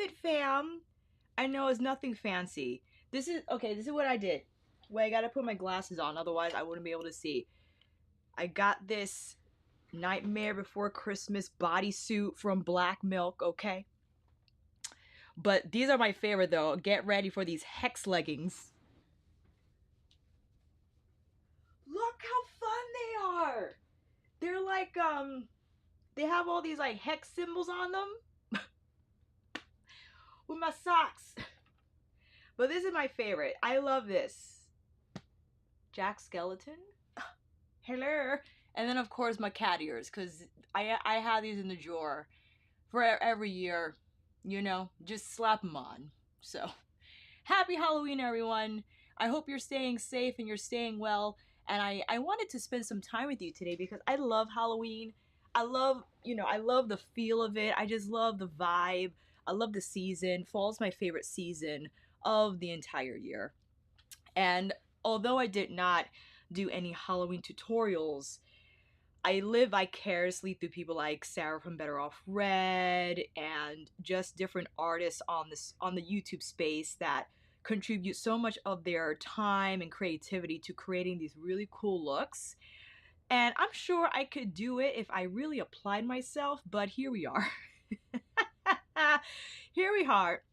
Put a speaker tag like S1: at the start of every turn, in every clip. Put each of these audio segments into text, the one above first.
S1: outfit, fam. I know it's nothing fancy. This is what I did. Wait, I gotta put my glasses on, otherwise I wouldn't be able to see. I got this Nightmare Before Christmas bodysuit from Black Milk, okay? But these are my favorite though. Get ready for these hex leggings. Look how fun they are! They're like, they have all these like hex symbols on them. With my socks. But this is my favorite. I love this. Jack Skeleton? Hello. And then of course my cat ears, because I have these in the drawer for every year. You know, just slap them on. So, happy Halloween, everyone. I hope you're staying safe and you're staying well. And I wanted to spend some time with you today because I love Halloween. I love the feel of it. I just love the vibe. I love the season. Fall's my favorite season of the entire year. And although I did not do any Halloween tutorials, I live vicariously through people like Sarah from Better Off Red and just different artists on the YouTube space that contribute so much of their time and creativity to creating these really cool looks. And I'm sure I could do it if I really applied myself, but here we are. Here we are.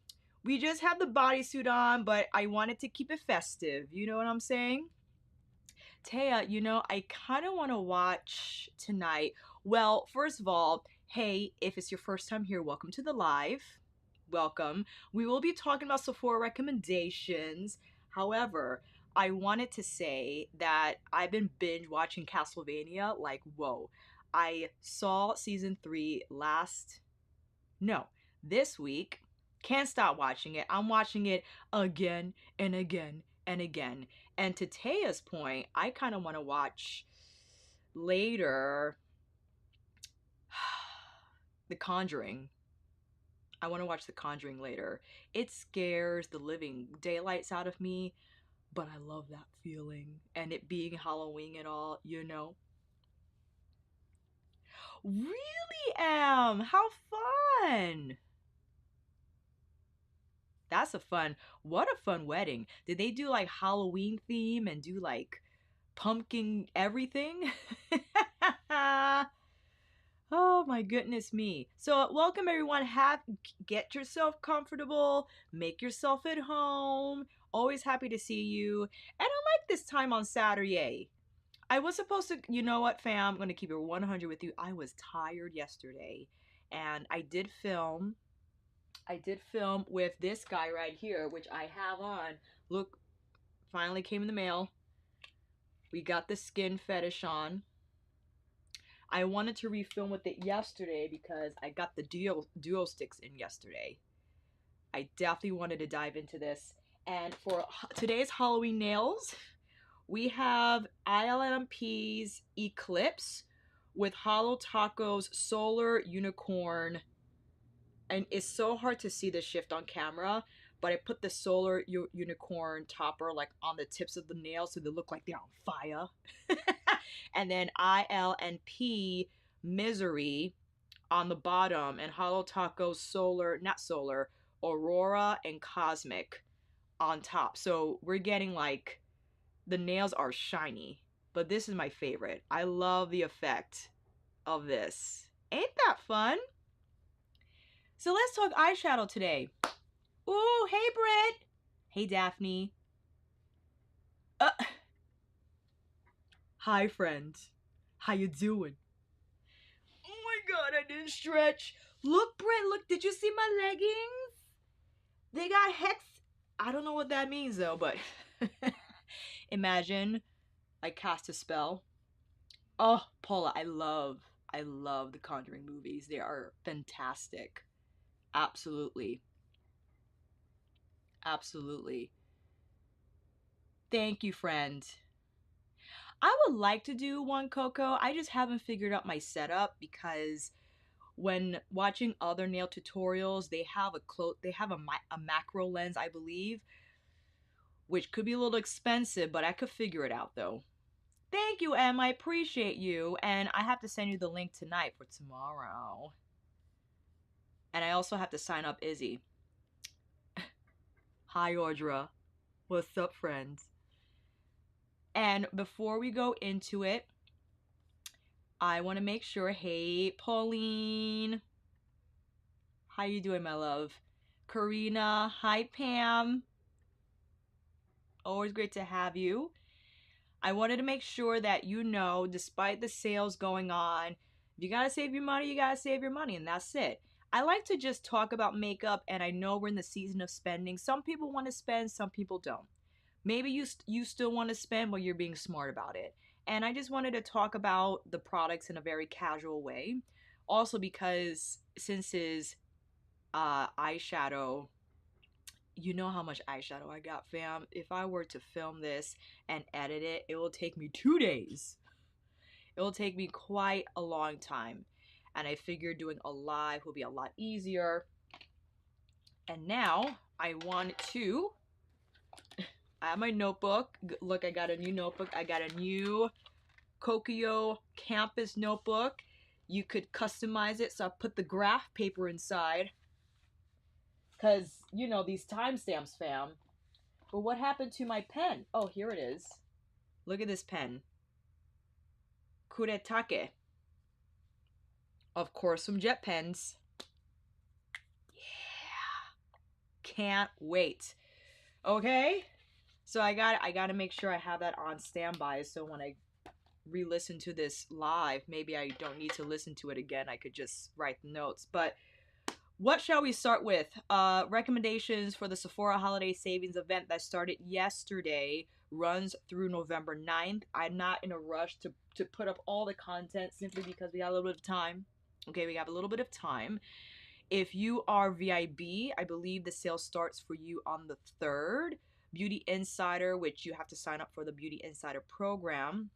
S1: We just have the bodysuit on, but I wanted to keep it festive. You know what I'm saying? Taya, you know, I kind of want to watch tonight. Well, first of all, hey, if it's your first time here, welcome to the live. Welcome. We will be talking about Sephora recommendations. However, I wanted to say that I've been binge watching Castlevania like, whoa. I saw season 3 this week. Can't stop watching it. I'm watching it again and again and again. And to Taya's point, I kind of want to watch later The Conjuring. I want to watch The Conjuring later. It scares the living daylights out of me, but I love that feeling. And it being Halloween and all, you know. Really am! How fun! What a fun wedding. Did they do like Halloween theme and do like pumpkin everything? Oh my goodness me. So welcome everyone. Get yourself comfortable. Make yourself at home. Always happy to see you. And I like this time on Saturday. I was supposed to, you know what, fam? I'm going to keep it 100 with you. I was tired yesterday and I did film with this guy right here, which I have on. Look, finally came in the mail. We got the skin fetish on. I wanted to refilm with it yesterday because I got the duo sticks in yesterday. I definitely wanted to dive into this. And for today's Halloween nails, we have ILMP's Eclipse with Hollow Taco's Solar Unicorn. And it's so hard to see the shift on camera, but I put the Solar Unicorn topper like on the tips of the nails so they look like they're on fire. And then ILNP Misery on the bottom and Hollow Taco Aurora and Cosmic on top. So we're getting like, the nails are shiny, but this is my favorite. I love the effect of this. Ain't that fun? So let's talk eyeshadow today. Ooh, hey Britt. Hey Daphne. Hi friends. How you doing? Oh my god, I didn't stretch. Look Britt, look, did you see my leggings? They got hex. I don't know what that means though, but imagine I cast a spell. Oh, Paula, I love the Conjuring movies. They are fantastic. Absolutely. Absolutely. Thank you, friend. I would like to do one, Coco. I just haven't figured out my setup because when watching other nail tutorials, they have a macro lens, I believe, which could be a little expensive, but I could figure it out though. Thank you, Em. I appreciate you. And I have to send you the link tonight for tomorrow. And I also have to sign up Izzy. Hi, Audra. What's up, friends? And before we go into it, I want to make sure, hey, Pauline. How you doing, my love? Karina, hi, Pam. Always great to have you. I wanted to make sure that you know, despite the sales going on, if you gotta save your money, you gotta save your money, and that's it. I like to just talk about makeup, and I know we're in the season of spending. Some people want to spend, some people don't. Maybe you still want to spend, but you're being smart about it. And I just wanted to talk about the products in a very casual way. Also, because since is eyeshadow, you know how much eyeshadow I got, fam. If I were to film this and edit it, it will take me 2 days. It will take me quite a long time. And I figured doing a live will be a lot easier. And now I want to, I have my notebook. Look, I got a new notebook. I got a new Tuckahoe campus notebook. You could customize it. So I put the graph paper inside. Because, you know, these timestamps, fam. But what happened to my pen? Oh, here it is. Look at this pen. Kuretake. Of course, some jet pens. Yeah. Can't wait. Okay? So I got to make sure I have that on standby, so when I re-listen to this live, maybe I don't need to listen to it again. I could just write the notes. But what shall we start with? Recommendations for the Sephora Holiday Savings event that started yesterday, runs through November 9th. I'm not in a rush to put up all the content simply because we got a little bit of time. Okay, we have a little bit of time. If you are VIB, I believe the sale starts for you on the 3rd. Beauty Insider, which you have to sign up for the Beauty Insider program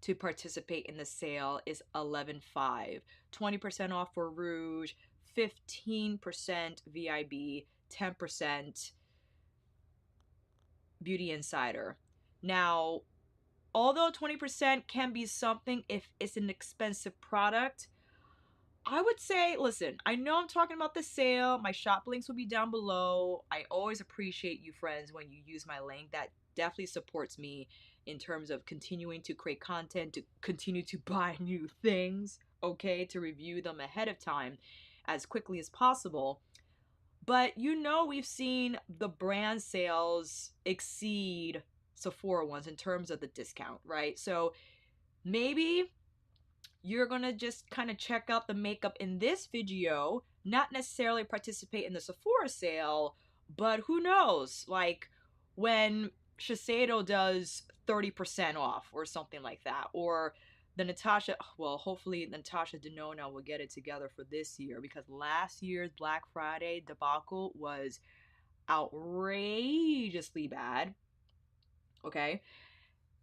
S1: to participate in the sale, is 11.5. 20% off for Rouge, 15% VIB, 10% Beauty Insider. Now, although 20% can be something if it's an expensive product, I would say, listen, I know I'm talking about the sale. My shop links will be down below. I always appreciate you, friends, when you use my link. That definitely supports me in terms of continuing to create content, to continue to buy new things, okay, to review them ahead of time as quickly as possible. But you know, we've seen the brand sales exceed Sephora ones in terms of the discount, right? So maybe you're gonna just kind of check out the makeup in this video, not necessarily participate in the Sephora sale, but who knows, like when Shiseido does 30% off or something like that, or the Natasha, well, hopefully Natasha Denona will get it together for this year, because last year's Black Friday debacle was outrageously bad. Okay,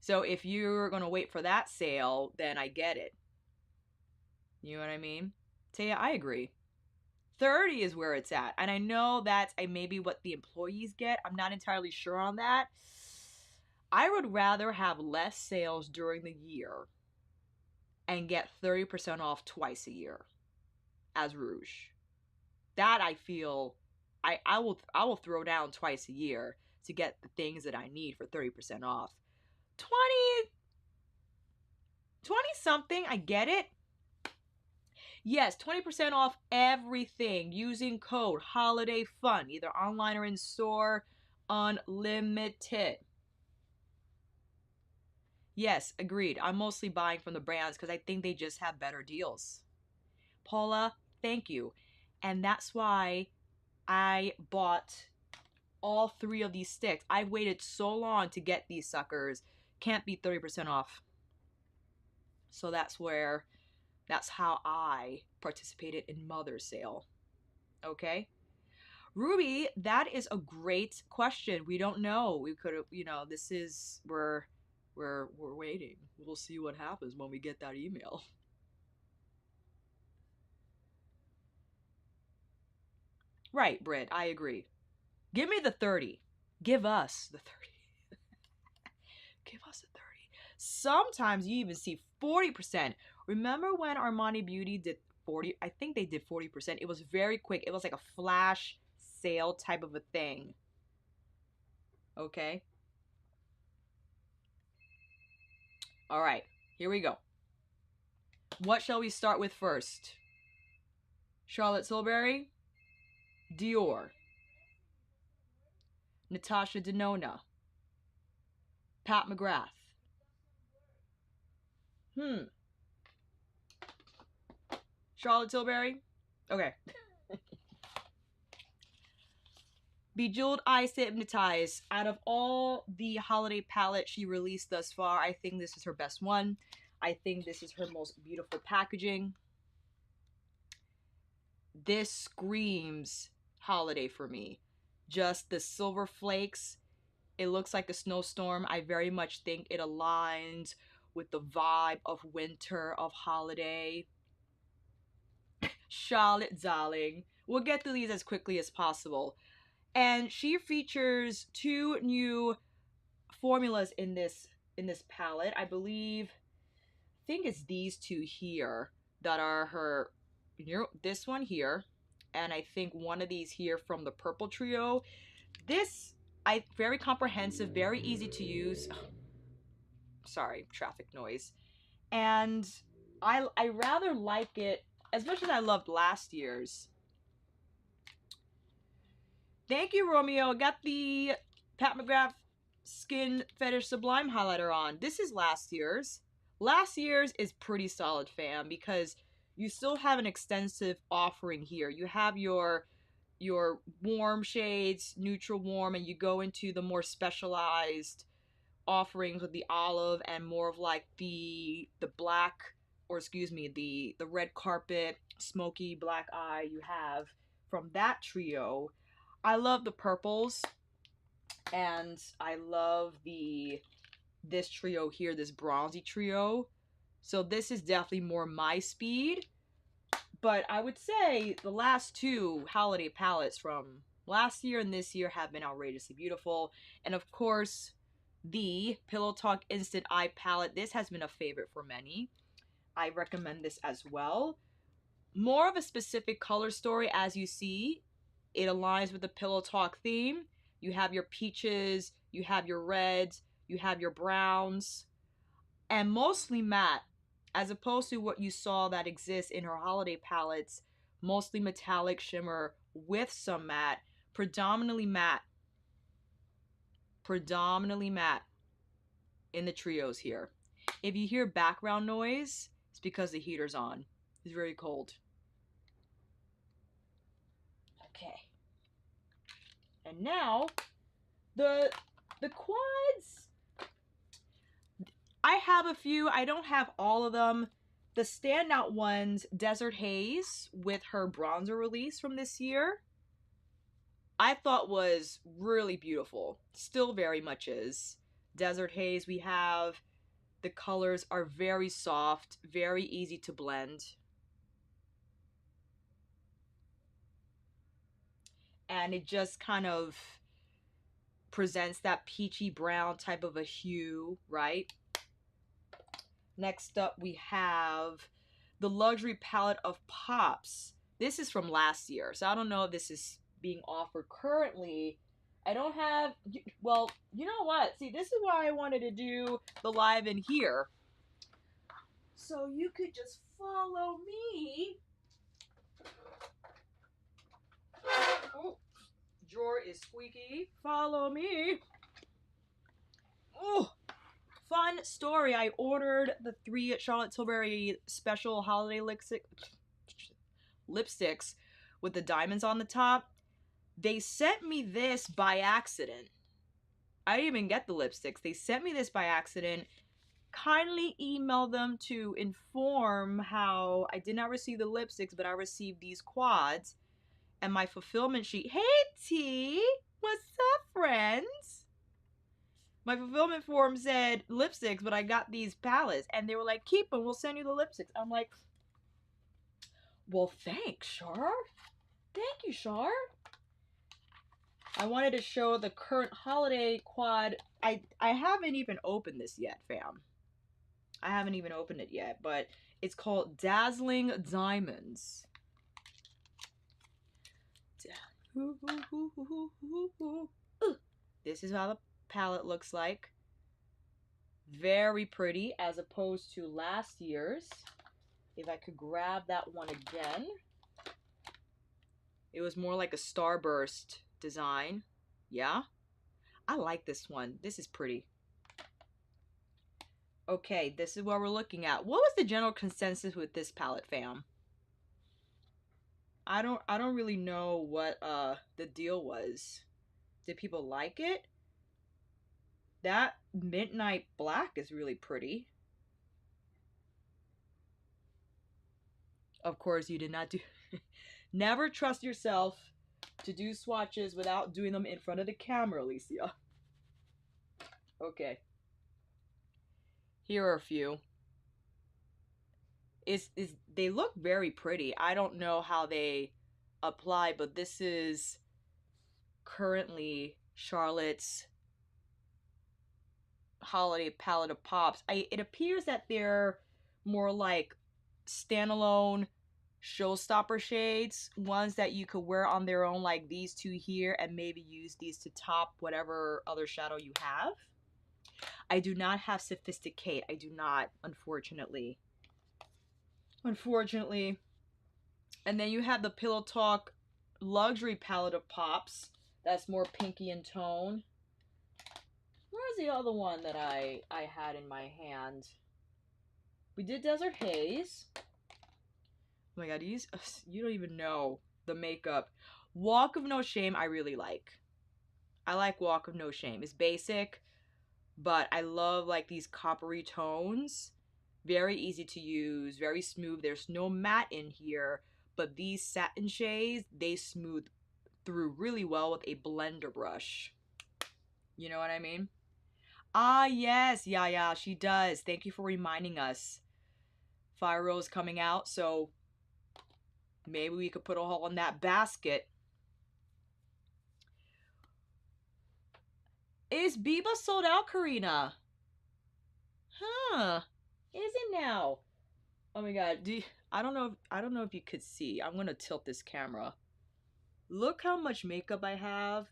S1: so if you're gonna wait for that sale, then I get it. You know what I mean? Taya, I agree. 30 is where it's at. And I know that's maybe what the employees get. I'm not entirely sure on that. I would rather have less sales during the year and get 30% off twice a year as Rouge. That I feel I will throw down twice a year to get the things that I need for 30% off. 20 something, I get it. Yes, 20% off everything using code Holiday Fun, either online or in store, unlimited. Yes, agreed. I'm mostly buying from the brands because I think they just have better deals. Paula, thank you. And that's why I bought all 3 of these sticks. I've waited so long to get these suckers. Can't beat 30% off. So that's how I participated in Mother's Sale. Okay? Ruby, that is a great question. We don't know. We could have, this is we're waiting. We'll see what happens when we get that email. Right, Britt, I agree. Give me the 30. Give us the 30. Give us the 30. Sometimes you even see 40%. Remember when Armani Beauty did 40? I think they did 40%. It was very quick. It was like a flash sale type of a thing. Okay. All right, here we go. What shall we start with first? Charlotte Tilbury, Dior, Natasha Denona, Pat McGrath. Charlotte Tilbury? Okay. Bejeweled Eyes to Hypnotize. Out of all the holiday palettes she released thus far, I think this is her best one. I think this is her most beautiful packaging. This screams holiday for me. Just the silver flakes. It looks like a snowstorm. I very much think it aligns with the vibe of winter, of holiday. Charlotte, darling. We'll get through these as quickly as possible. And she features 2 new formulas in this palette. I think it's these 2 here that are her, this one here, and I think one of these here from the purple trio. This, very comprehensive, very easy to use. Sorry, traffic noise. And I rather like it as much as I loved last year's. Thank you, Romeo. Got the Pat McGrath Skin Fetish Sublime highlighter on. This is last year's. Last year's is pretty solid, fam, because you still have an extensive offering here. You have your warm shades, neutral warm, and you go into the more specialized offerings with the olive and more of like the black, or excuse me, the red carpet, smoky black eye you have from that trio. I love the purples, and I love this trio here, this bronzy trio. So this is definitely more my speed. But I would say the last 2 holiday palettes from last year and this year have been outrageously beautiful. And of course, the Pillow Talk Instant Eye palette. This has been a favorite for many. I recommend this as well. More of a specific color story, as you see. It aligns with the Pillow Talk theme. You have your peaches, you have your reds, you have your browns, and mostly matte, as opposed to what you saw that exists in her holiday palettes, mostly metallic shimmer with some matte, predominantly matte in the trios here. If you hear background noise, it's because the heater's on. It's very cold. Okay. And now, the quads. I have a few. I don't have all of them. The standout ones, Desert Haze with her bronzer release from this year, I thought was really beautiful. Still very much is. Desert Haze, we have, the colors are very soft, very easy to blend. And it just kind of presents that peachy brown type of a hue, right? Next up, we have the luxury palette of Pops. This is from last year, so I don't know if this is being offered currently. I don't have, well, you know what? See, this is why I wanted to do the live in here. So you could just follow me. Oh, drawer is squeaky. Follow me. Oh, fun story. I ordered the 3 Charlotte Tilbury special holiday lipsticks with the diamonds on the top. They sent me this by accident. I didn't even get the lipsticks. They sent me this by accident. Kindly email them to inform how I did not receive the lipsticks, but I received these quads. And my fulfillment sheet. Hey, T! What's up, friends? My fulfillment form said lipsticks, but I got these palettes. And they were like, keep them. We'll send you the lipsticks. I'm like, well, thanks, Char. Thank you, Char. I wanted to show the current holiday quad. I haven't even opened this yet, fam. I haven't even opened it yet, but it's called Dazzling Diamonds. This is how the palette looks like. Very pretty as opposed to last year's. If I could grab that one again. It was more like a starburst design. Yeah, I like this one. This is pretty. Okay, this is what we're looking at. What was the general consensus with this palette, fam? I don't really know what the deal was. Did people like it? That midnight black is really pretty. Of course, you did not do... Never trust yourself to do swatches without doing them in front of the camera, Alicia. Okay. Here are a few. They look very pretty. I don't know how they apply, but this is currently Charlotte's holiday palette of pops. It appears that they're more like standalone showstopper shades, ones that you could wear on their own, like these two here, and maybe use these to top whatever other shadow you have. I do not have Sophisticate. I do not, unfortunately. Unfortunately. And then you have the Pillow Talk luxury palette of pops. That's more pinky in tone. Where's the other one that I had in my hand? We did Desert Haze. Oh my god, these, you don't even know the makeup. Walk of No Shame I really like. I like Walk of No Shame. It's basic, but I love like these coppery tones. Very easy to use, very smooth. There's no matte in here, but these satin shades, they smooth through really well with a blender brush. You know what I mean? Ah, yes. Yeah, she does. Thank you for reminding us. Fire Rose coming out, so maybe we could put a hole in that basket. Is Biba sold out, Karina? Huh. Is it now? Oh my god. I don't know if you could see. I'm gonna tilt this camera. Look how much makeup I have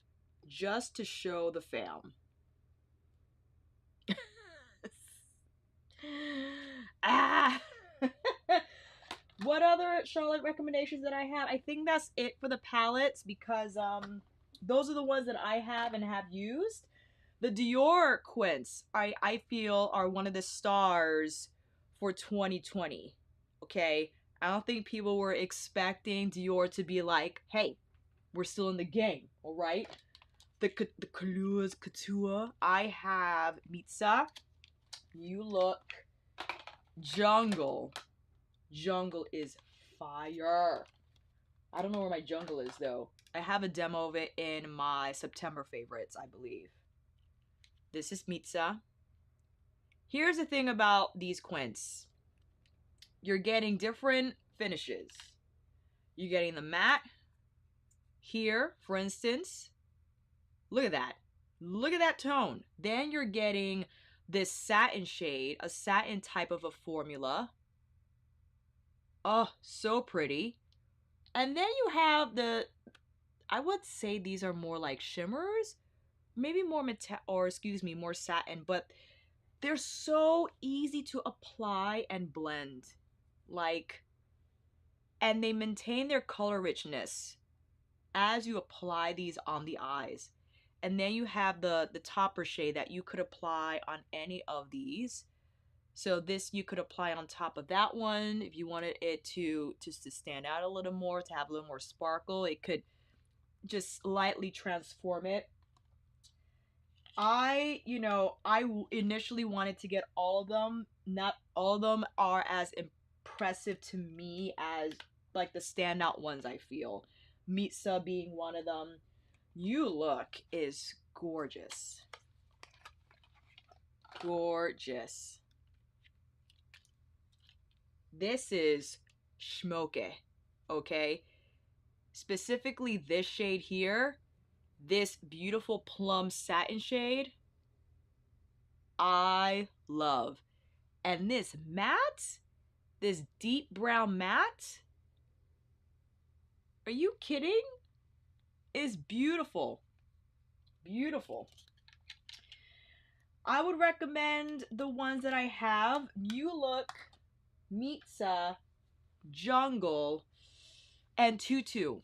S1: just to show the fam. Ah. What other Charlotte recommendations that I have? I think that's it for the palettes, because those are the ones that I have and have used. The Dior Quints, I feel, are one of the stars for 2020. Okay? I don't think people were expecting Dior to be like, hey, we're still in the game, all right? The Couture. I have Mitsa. You look. Jungle. Jungle is fire. I don't know where my jungle is, though. I have a demo of it in my September favorites, I believe. This is Mitsa. Here's the thing about these Quints. You're getting different finishes. You're getting the matte. Here, for instance. Look at that. Look at that tone. Then you're getting this satin shade, a satin type of a formula. Oh, so pretty. And then you have the, I would say these are more like shimmers, maybe more more satin, but they're so easy to apply and blend. Like, and they maintain their color richness as you apply these on the eyes. And then you have the topper shade that you could apply on any of these. So this you could apply on top of that one if you wanted it to just to stand out a little more, to have a little more sparkle. It could just slightly transform it. I initially wanted to get all of them. Not all of them are as impressive to me as like the standout ones, I feel. Mitsa being one of them. You Look is gorgeous. Gorgeous. This is Schmoke, okay? Specifically this shade here, this beautiful plum satin shade, I love. And this matte, this deep brown matte, are you kidding? Is beautiful. Beautiful. I would recommend the ones that I have. New Look, Mitza, Jungle, and Tutu.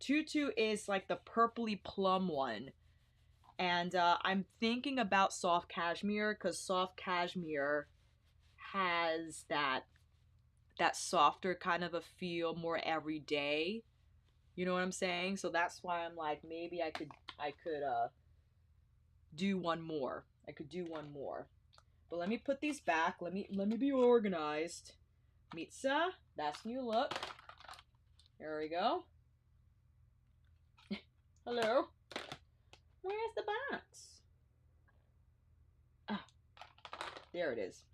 S1: Tutu is like the purpley plum one. And I'm thinking about soft cashmere because soft cashmere has that softer kind of a feel, more everyday. You know what I'm saying? So that's why I'm like, maybe I could do one more. I could do one more. But let me put these back. Let me be organized. Mitza, that's New Look. There we go. Hello. Where's the box? Ah, there it is.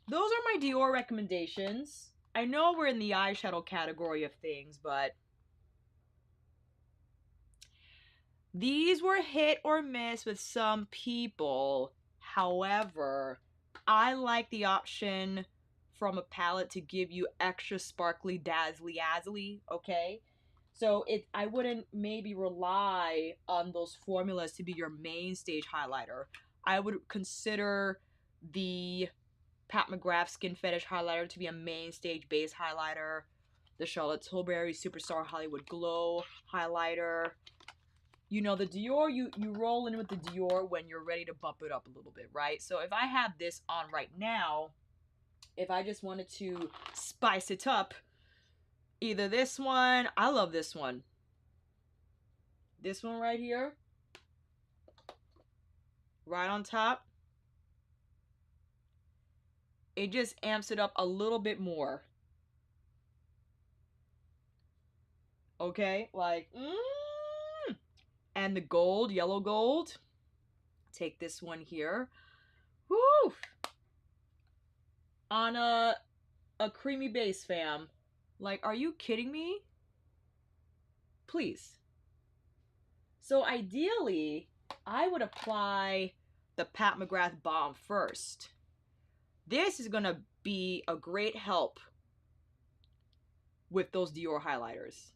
S1: Those are my Dior recommendations. I know we're in the eyeshadow category of things, but these were hit or miss with some people. However, I like the option from a palette to give you extra sparkly, dazzly, okay? So I wouldn't maybe rely on those formulas to be your main stage highlighter. I would consider the Pat McGrath Skin Fetish highlighter to be a main stage base highlighter. The Charlotte Tilbury Superstar Hollywood Glow highlighter. You know, the Dior, you roll in with the Dior when you're ready to bump it up a little bit, right? So if I have this on right now, if I just wanted to spice it up, either this one, I love this one. This one right here, right on top. It just amps it up a little bit more. Okay, like, And the gold, yellow gold. Take this one here. Woo! On a creamy base, fam. Like, are you kidding me? Please. So ideally, I would apply the Pat McGrath Balm first. This is gonna be a great help with those Dior highlighters.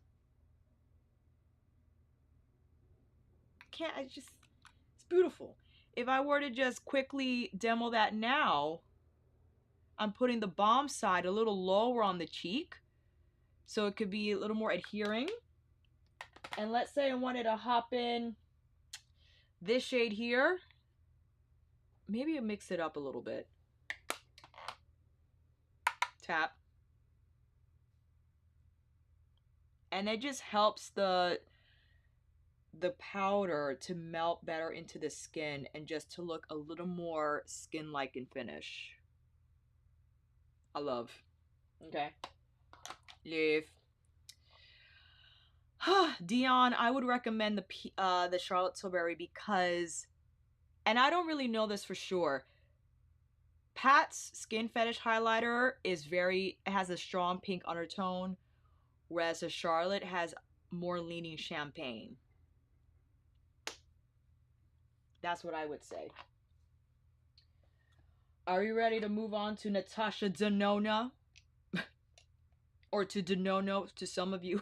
S1: It's beautiful. If I were to just quickly demo that now, I'm putting the balm side a little lower on the cheek so it could be a little more adhering. And let's say I wanted to hop in this shade here. Maybe I mix it up a little bit. Tap. And it just helps the powder to melt better into the skin and just to look a little more skin-like in finish. I love. Okay. Leave. Dion, I would recommend the Charlotte Tilbury because, and I don't really know this for sure, Pat's Skin Fetish highlighter has a strong pink undertone, whereas the Charlotte has more leaning champagne. That's what I would say. Are you ready to move on to Natasha Denona? Or to Denona to some of you.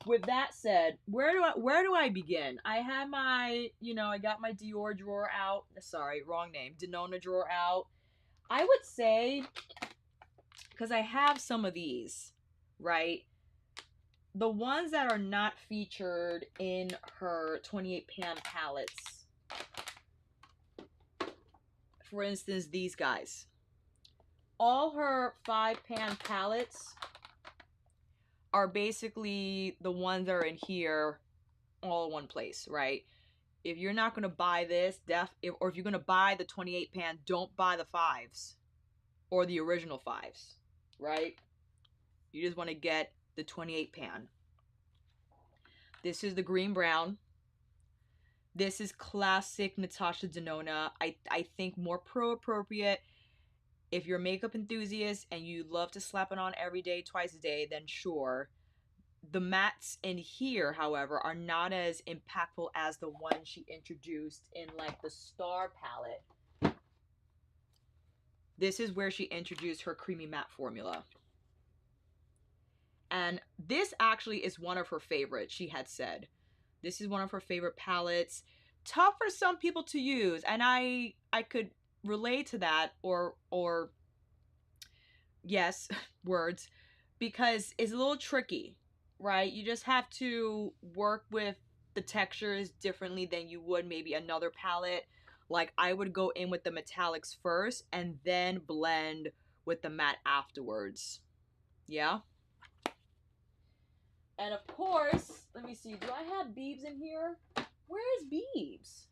S1: With that said, where do I begin? I have my, I got my Dior drawer out. Sorry, wrong name. Denona drawer out. I would say, because I have some of these, right? The ones that are not featured in her 28 pan palettes. For instance, these guys. All her 5-pan palettes are basically the ones that are in here all in one place, right? If you're not going to buy this, or if you're going to buy the 28 pan, don't buy the 5s or the original 5s, right? You just want to get the 28 pan. This is the green brown. This is classic Natasha Denona. I think more pro-appropriate. If you're a makeup enthusiast and you love to slap it on every day, twice a day, then sure. The mattes in here, however, are not as impactful as the one she introduced in like the Star palette. This is where she introduced her creamy matte formula. And this actually is one of her favorites, she had said. This is one of her favorite palettes. Tough for some people to use, and I could relate to that, or yes, words, because it's a little tricky, right? You just have to work with the textures differently than you would maybe another palette. Like, I would go in with the metallics first and then blend with the matte afterwards. Yeah? And of course, let me see, do I have Beebs in here? Where's Beebs?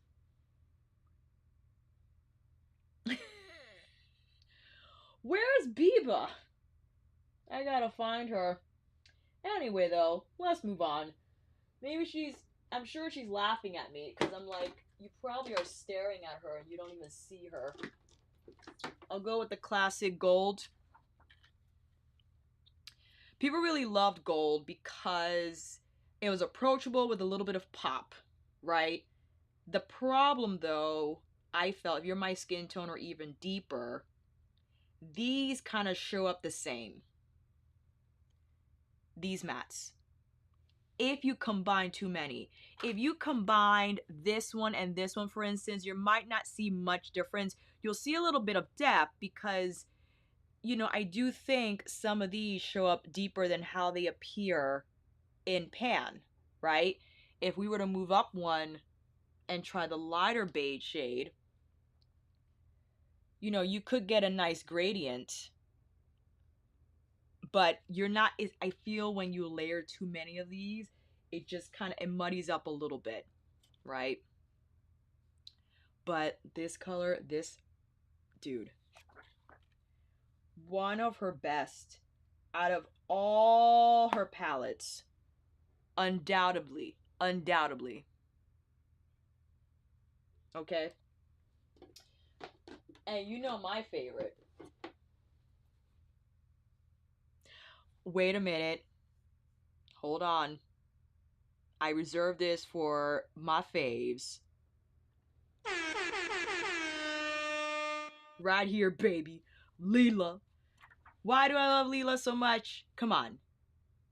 S1: Where's Biba? I gotta find her. Anyway, though, let's move on. Maybe I'm sure she's laughing at me, because I'm like, you probably are staring at her and you don't even see her. I'll go with the classic gold. People really loved gold because it was approachable with a little bit of pop, right? The problem, though, I felt, if you're my skin tone or even deeper, these kind of show up the same. These mattes. If you combine too many. If you combined this one and this one, for instance, you might not see much difference. You'll see a little bit of depth because, you know, I do think some of these show up deeper than how they appear in pan, right? If we were to move up one and try the lighter beige shade, you know, you could get a nice gradient, but you're not, I feel when you layer too many of these, it just kind of, it muddies up a little bit, right? But this color, this, dude, one of her best out of all her palettes, undoubtedly. Okay? And you know my favorite. Wait a minute. Hold on. I reserved this for my faves. Right here, baby. Lila. Why do I love Lila so much? Come on.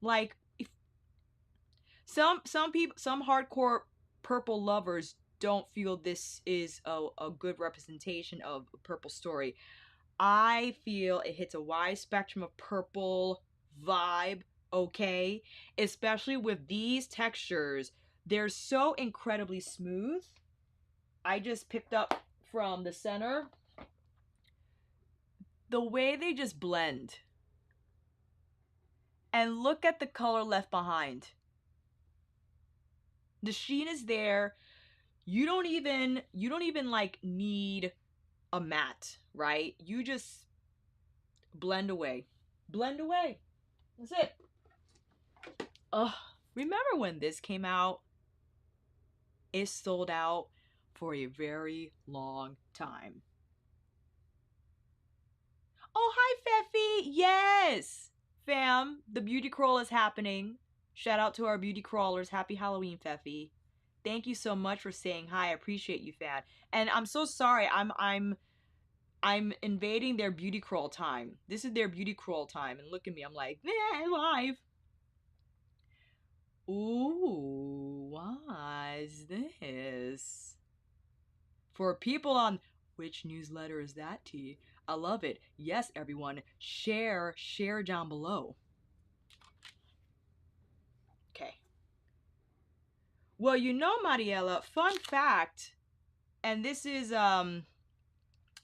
S1: Like, if some people, some hardcore purple lovers don't feel this is a good representation of a purple story. I feel it hits a wide spectrum of purple vibe, okay? Especially with these textures. They're so incredibly smooth. I just picked up from the center. The way they just blend. And look at the color left behind. The sheen is there. You don't even like need a matte, right? You just blend away. Blend away. That's it. Ugh. Remember when this came out? It sold out for a very long time. Oh, hi, Feffy. Yes. Fam, the beauty crawl is happening. Shout out to our beauty crawlers. Happy Halloween, Feffy. Thank you so much for saying hi. I appreciate you, Fan. And I'm so sorry. I'm invading their beauty crawl time. This is their beauty crawl time. And look at me. I'm like, live. Ooh, what's this? For people on which newsletter is that, T? I love it. Yes, everyone. Share down below. Okay. Well, you know, Mariela, fun fact, and this is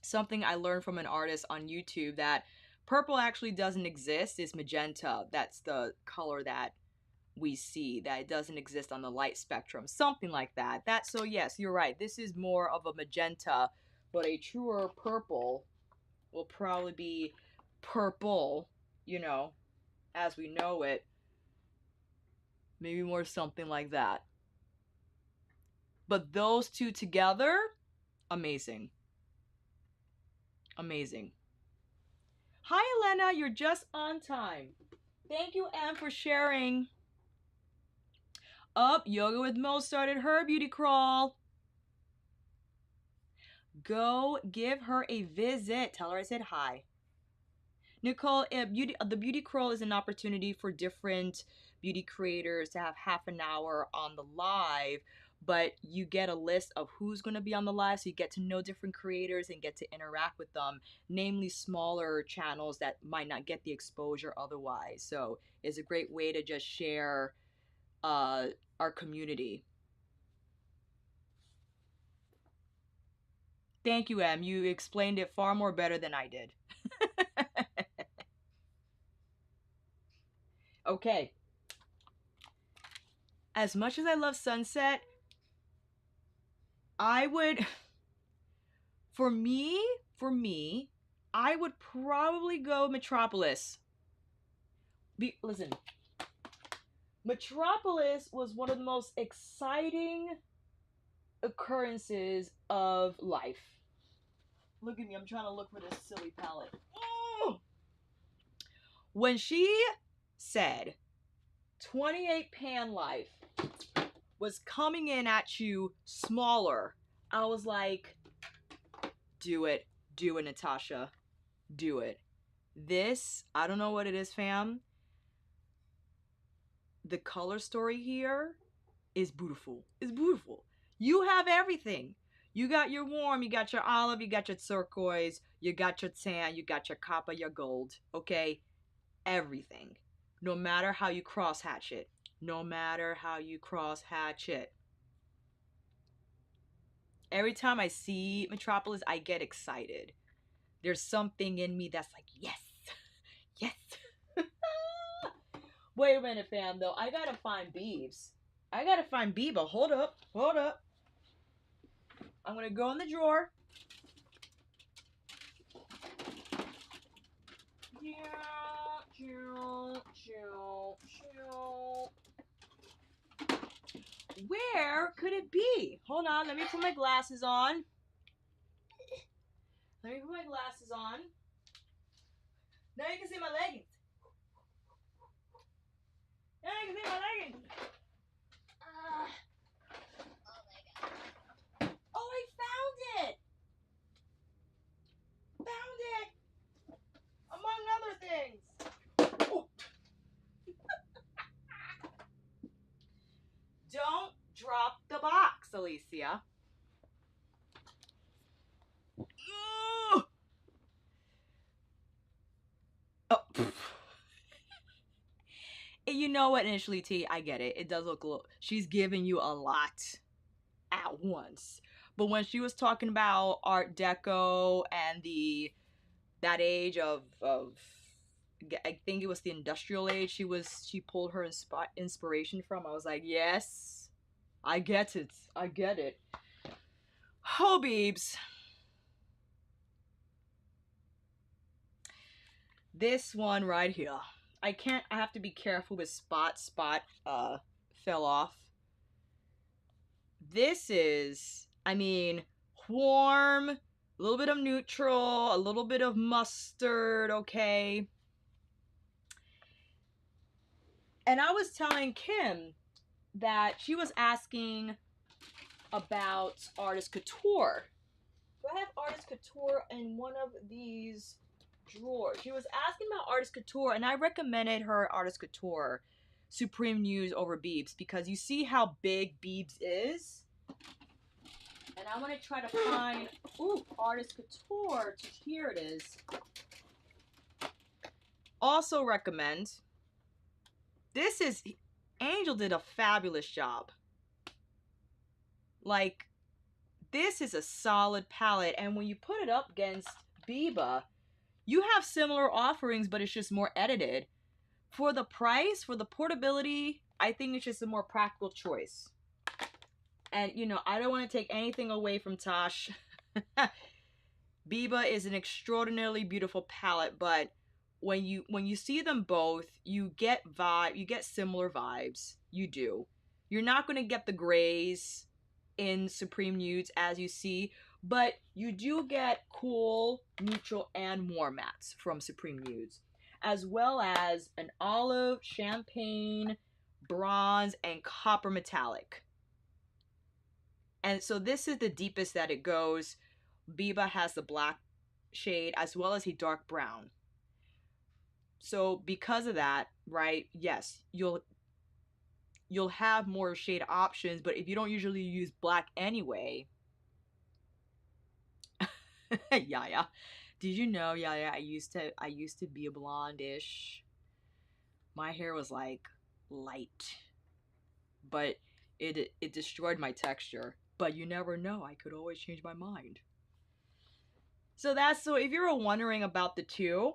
S1: something I learned from an artist on YouTube, that purple actually doesn't exist. It's magenta. That's the color that we see, that it doesn't exist on the light spectrum. Something like that. So yes, you're right. This is more of a magenta, but a truer purple will probably be purple, you know, as we know it. Maybe more something like that. But those two together, amazing. Amazing. Hi, Elena. You're just on time. Thank you, Em, for sharing. Yoga with Mo started her beauty crawl. Go give her a visit. Tell her I said hi. Nicole, the beauty crawl is an opportunity for different beauty creators to have half an hour on the live, but you get a list of who's going to be on the live, so you get to know different creators and get to interact with them, namely smaller channels that might not get the exposure otherwise. So it's a great way to just share our community. Thank you, Em. You explained it far more better than I did. Okay. As much as I love Sunset, I would, for me, I would probably go Metropolis. Listen, Metropolis was one of the most exciting occurrences of life. Look at me, I'm trying to look for this silly palette. Oh! When she said 28 pan life was coming in at you smaller, I was like, do it, Natasha, do it. This, I don't know what it is, fam. The color story here is beautiful. It's beautiful. You have everything. You got your warm, you got your olive, you got your turquoise, you got your tan, you got your copper, your gold. Okay? Everything. No matter how you cross-hatch it. No matter how you cross-hatch it. Every time I see Metropolis, I get excited. There's something in me that's like, yes. Yes. Wait a minute, fam, though. I gotta find Beebs. I gotta find Biba. Hold up. Hold up. I'm gonna go in the drawer. Where could it be? Hold on. Let me put my glasses on. Now you can see my leggings. Now you can see my leggings. Oh, I found it! Found it! Among other things. Oh. Don't drop the box, Alicia. Oh. You know what, initially, T, I get it. It does look a little... She's giving you a lot at once. But when she was talking about Art Deco and that age of I think it was the industrial age she pulled her inspiration from, I was like, yes, I get it. I get it. Oh, Beebs. This one right here. I have to be careful with Spot fell off. This is, I mean, warm, a little bit of neutral, a little bit of mustard, okay? And I was telling Kim that she was asking about Artist Couture. Do I have Artist Couture in one of these drawers? She was asking about Artist Couture, and I recommended her Artist Couture Supreme News over Beebs because you see how big Beebs is? And I want to try to find, Artist Couture. Here it is. Also recommend. Angel did a fabulous job. Like, this is a solid palette. And when you put it up against Biba, you have similar offerings, but it's just more edited. For the price, for the portability, I think it's just a more practical choice. And, you know, I don't want to take anything away from Tosh. Biba is an extraordinarily beautiful palette, but when you see them both, you get similar vibes. You do. You're not going to get the grays in Supreme Nudes as you see, but you do get cool, neutral, and warm mattes from Supreme Nudes, as well as an olive, champagne, bronze, and copper metallic. And so this is the deepest that it goes. Biba has the black shade as well as a dark brown. So because of that, right? Yes, you'll have more shade options, but if you don't usually use black anyway, yeah. Did you know, yeah, I used to be a blondish. My hair was like light, but it destroyed my texture. But you never know, I could always change my mind. So if you were wondering about the two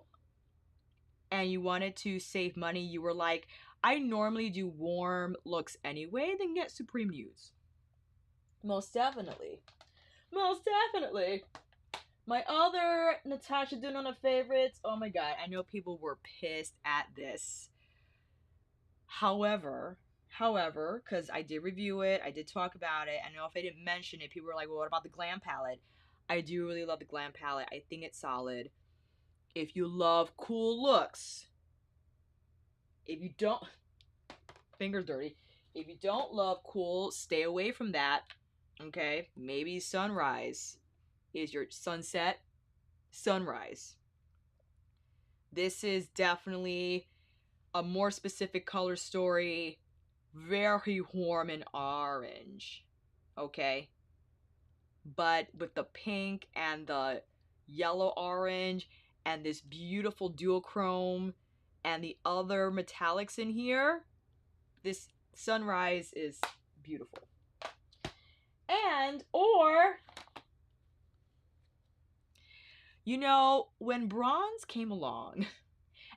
S1: and you wanted to save money, you were like, I normally do warm looks anyway, then get Supreme News. Most definitely. Most definitely. My other Natasha Denona favorites, oh my god, I know people were pissed at this. However, because I did review it, I did talk about it, I know if I didn't mention it, people were like, well, what about the Glam palette? I do really love the Glam palette. I think it's solid. If you love cool looks, if you don't, fingers dirty, if you don't love cool, stay away from that, okay? Maybe Sunrise is your sunset, sunrise. This is definitely a more specific color story, very warm and orange, okay? But with the pink and the yellow orange and this beautiful duochrome and the other metallics in here, this sunrise is beautiful. And, or, you know, when bronze came along,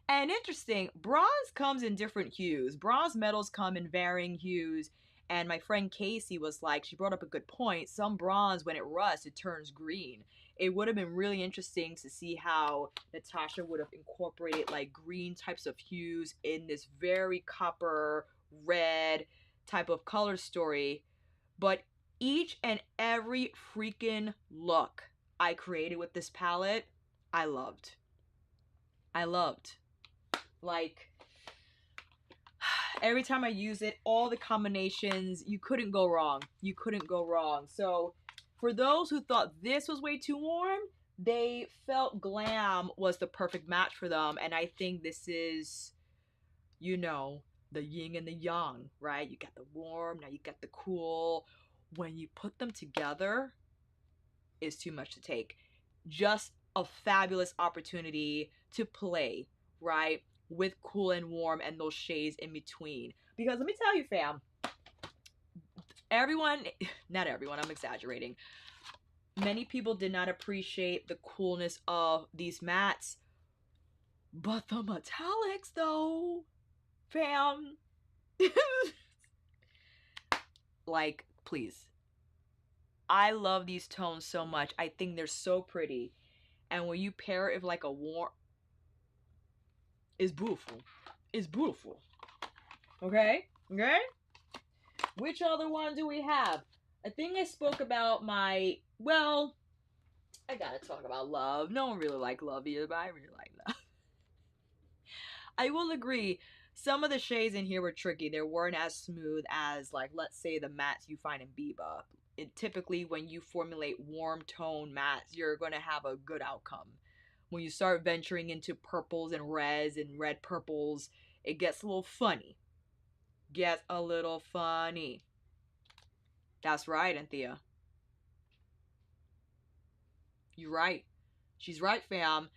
S1: and interesting, bronze comes in different hues. Bronze metals come in varying hues. And my friend Casey was like, she brought up a good point. Some bronze, when it rusts, it turns green. It would have been really interesting to see how Natasha would have incorporated like green types of hues in this very copper red type of color story. But each and every freaking look I created with this palette, I loved. I loved. Like, every time I use it, all the combinations, you couldn't go wrong. You couldn't go wrong. So for those who thought this was way too warm, they felt Glam was the perfect match for them. And I think this is, you know, the yin and the yang, right? You got the warm, now you got the cool. When you put them together, it's too much to take. Just a fabulous opportunity to play, right? With cool and warm and those shades in between. Because let me tell you, fam, not everyone, I'm exaggerating. Many people did not appreciate the coolness of these mattes. But the metallics, though, fam. Like, please. I love these tones so much. I think they're so pretty. And when you pair it with like a warm, it's beautiful. It's beautiful. Okay? Okay? Which other one do we have? I think I spoke about my, well, I gotta talk about love. No one really liked love either, but I really like love. I will agree, some of the shades in here were tricky. They weren't as smooth as, like, let's say the mattes you find in Biba. Typically, when you formulate warm tone mattes, you're going to have a good outcome. When you start venturing into purples and reds and red purples, it gets a little funny. Gets a little funny. That's right, Anthea. You're right. She's right, fam.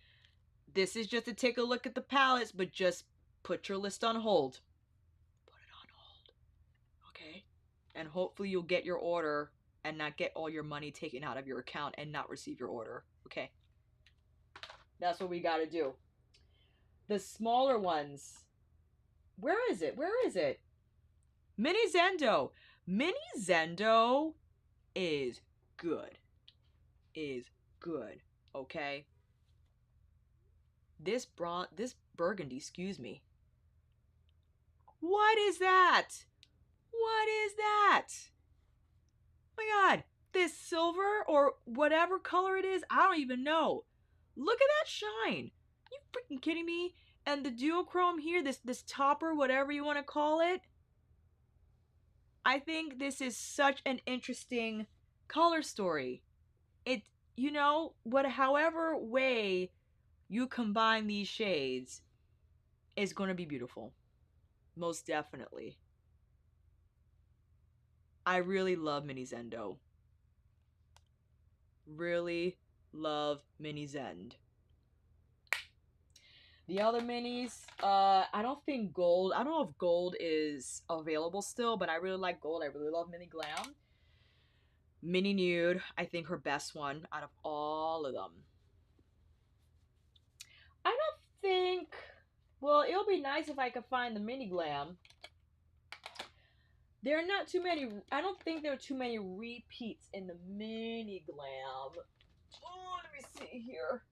S1: This is just to take a look at the palettes, but just put your list on hold. Put it on hold. Okay? And hopefully you'll get your order and not get all your money taken out of your account and not receive your order. Okay? That's what we gotta do. The smaller ones. Where is it? Where is it? Mini Zendo. Mini Zendo is good. Is good. Okay? This burgundy, excuse me. What is that? What is that? Oh my god. This silver or whatever color it is, I don't even know. Look at that shine. You freaking kidding me? And the duochrome here, this topper, whatever you want to call it. I think this is such an interesting color story. It, you know, however way you combine these shades, is going to be beautiful. Most definitely. I really love Mini Zendo. Really love Mini Zend. The other minis, I don't think gold, I don't know if gold is available still, but I really like gold. I really love Mini Glam. Mini Nude, I think her best one out of all of them. I don't think, well, it'll be nice if I could find the Mini Glam. There are not too many, I don't think there are too many repeats in the Mini Glam. Oh, let me see here.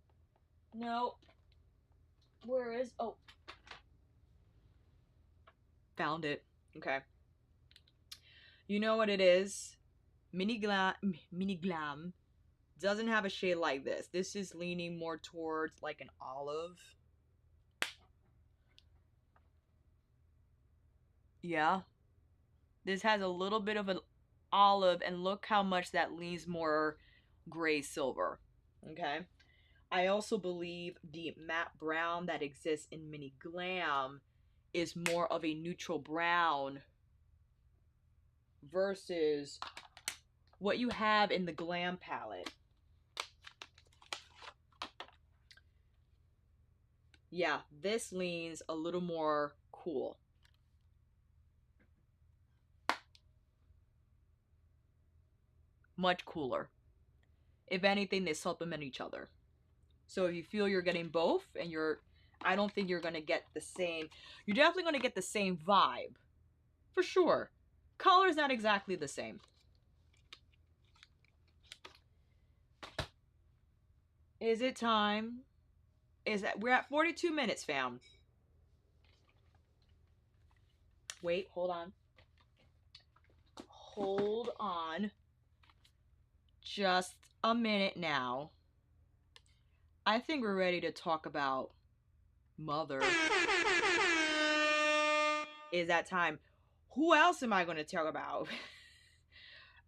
S1: No. Where is, oh. Found it. Okay. You know what it is? Mini Glam doesn't have a shade like this. This is leaning more towards like an olive. Yeah. This has a little bit of an olive, and look how much that leans more gray silver. Okay. I also believe the matte brown that exists in Mini Glam is more of a neutral brown versus what you have in the Glam palette. Yeah, this leans a little more cool. Much cooler. If anything, they supplement each other. So if you feel you're getting both, and I don't think you're going to get the same, you're definitely going to get the same vibe. For sure. Color is not exactly the same. Is it time? We're at 42 minutes, fam. Wait, hold on. Hold on. Just a minute now. I think we're ready to talk about Mother. Is that time? Who else am I going to talk about?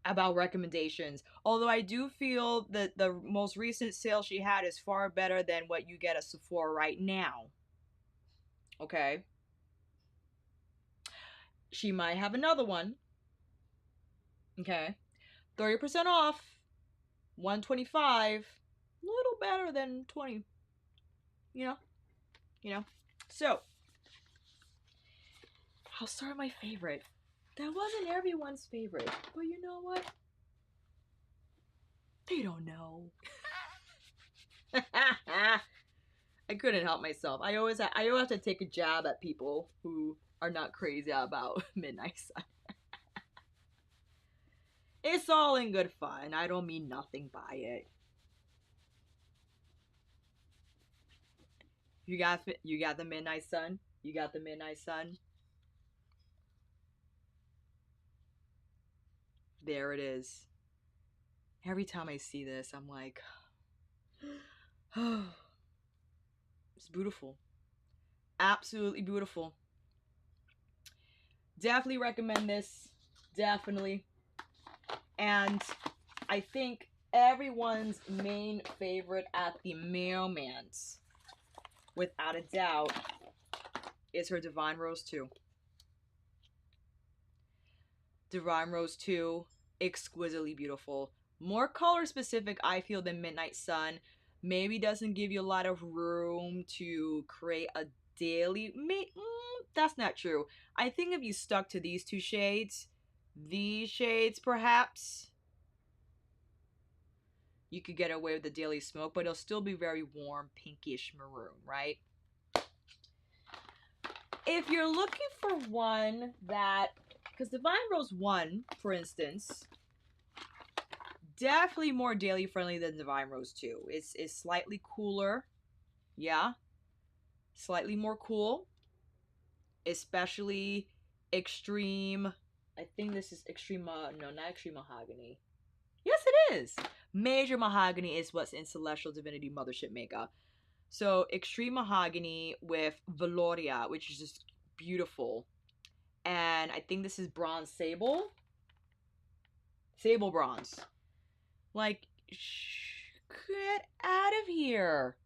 S1: About recommendations. Although I do feel that the most recent sale she had is far better than what you get at Sephora right now. Okay. She might have another one. Okay. 30% off. $125. A little better than 20. You know. So, I'll start my favorite. That wasn't everyone's favorite, but you know what? They don't know. I couldn't help myself. I always have to take a jab at people who are not crazy about Midnight Sun. It's all in good fun. I don't mean nothing by it. You got the Midnight Sun? You got the Midnight Sun? There it is. Every time I see this, I'm like, oh, it's beautiful. Absolutely beautiful. Definitely recommend this. Definitely. And I think everyone's main favorite at the mailman's, without a doubt, is her Divine Rose 2. Divine Rose 2, exquisitely beautiful. More color specific, I feel, than Midnight Sun. Maybe doesn't give you a lot of room to create a daily... that's not true. I think if you stuck to these two shades, these shades perhaps, you could get away with the daily smoke, but it'll still be very warm, pinkish maroon, right? If you're looking for one that... because Divine Rose 1, for instance, definitely more daily friendly than Divine Rose 2. It's slightly cooler. Yeah. Slightly more cool. Especially extreme. I think this is extreme. No, not extreme mahogany. Yes, it is. Major mahogany is what's in Celestial Divinity Mothership makeup. So extreme mahogany with Velouria, which is just beautiful. And I think this is bronze sable. Sable bronze. Like, get out of here.